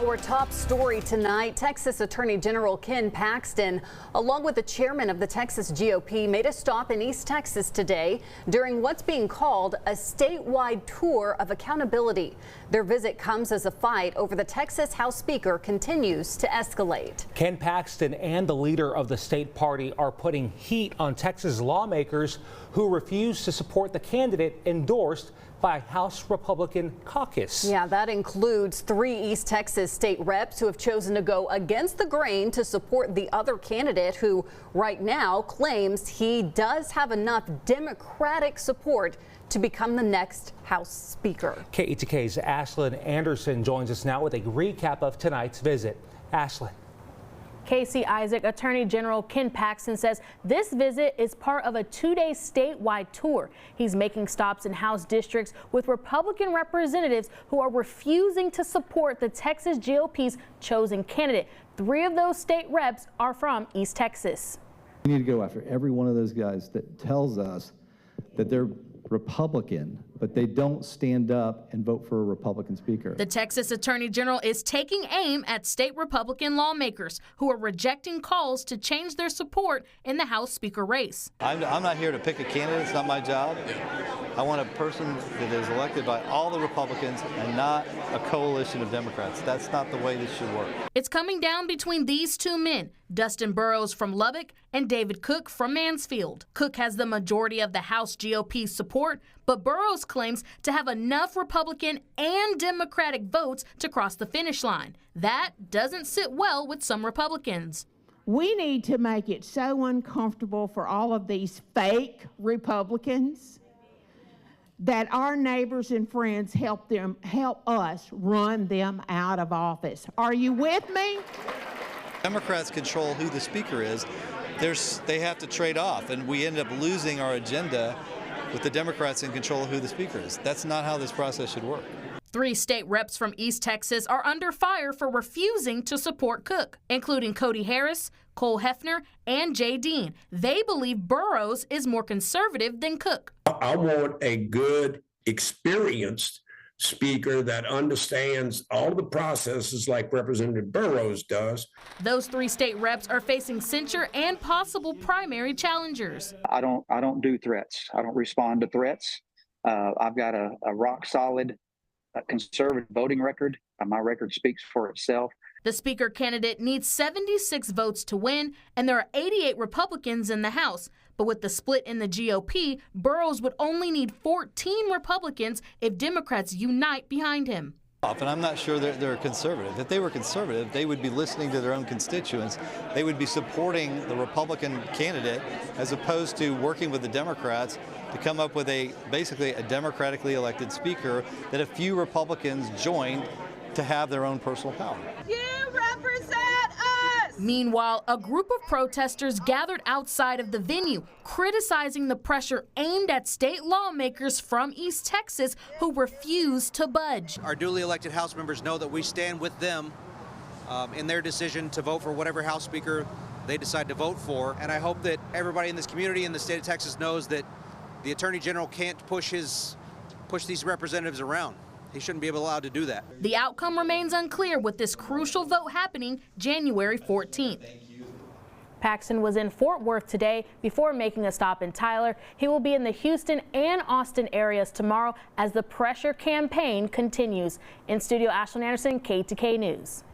Your top story tonight, Texas Attorney General Ken Paxton, along with the chairman of the Texas GOP, made a stop in East Texas today during what's being called a statewide tour of accountability. Their visit comes as a fight over the Texas House Speaker continues to escalate. Ken Paxton and the leader of the state party are putting heat on Texas lawmakers who refuse to support the candidate endorsed by House Republican caucus. Yeah, that includes 3 East Texas state reps who have chosen to go against the grain to support the other candidate who right now claims he does have enough Democratic support to become the next House Speaker. KETK's Ashlyn Anderson joins us now with a recap of tonight's visit. Ashlyn. Casey Isaac, Attorney General Ken Paxton says this visit is part of a 2-day statewide tour. He's making stops in House districts with Republican representatives who are refusing to support the Texas GOP's chosen candidate. 3 of those state reps are from East Texas. We need to go after every one of those guys that tells us that they're Republican, but they don't stand up and vote for a Republican speaker. The Texas Attorney General is taking aim at state Republican lawmakers who are rejecting calls to change their support in the House Speaker race. I'm not here to pick a candidate. It's not my job. I want a person that is elected by all the Republicans and not a coalition of Democrats. That's not the way this should work. It's coming down between these 2 men, Dustin Burrows from Lubbock and David Cook from Mansfield. Cook has the majority of the House GOP support, but Burrows claims to have enough Republican and Democratic votes to cross the finish line. That doesn't sit well with some Republicans. We need to make it so uncomfortable for all of these fake Republicans that our neighbors and friends help us run them out of office. Are you with me? Democrats control who the speaker is. They have to trade off, and we end up losing our agenda with the Democrats in control of who the speaker is. That's not how this process should work. 3 state reps from East Texas are under fire for refusing to support Cook, including Cody Harris, Cole Hefner, and Jay Dean. They believe Burrows is more conservative than Cook. I want a good, experienced speaker that understands all the processes like Representative Burrows does. Those 3 state reps are facing censure and possible primary challengers. I don't do threats. I don't respond to threats. I've got a rock solid conservative voting record. My record speaks for itself. The speaker candidate needs 76 votes to win, and there are 88 Republicans in the House. But with the split in the GOP, Burrows would only need 14 Republicans if Democrats unite behind him. And I'm not sure they're conservative. If they were conservative, they would be listening to their own constituents. They would be supporting the Republican candidate as opposed to working with the Democrats to come up with basically a democratically elected speaker that a few Republicans joined to have their own personal power. You represent us! Meanwhile, a group of protesters gathered outside of the venue, criticizing the pressure aimed at state lawmakers from East Texas who refuse to budge. Our duly elected House members know that we stand with them in their decision to vote for whatever House Speaker they decide to vote for. And I hope that everybody in this community in the state of Texas knows that the Attorney General can't push these representatives around. He shouldn't be allowed to do that. The outcome remains unclear with this crucial vote happening January 14th. Paxton was in Fort Worth today before making a stop in Tyler. He will be in the Houston and Austin areas tomorrow as the pressure campaign continues. In studio, Ashlyn Anderson, KETK News.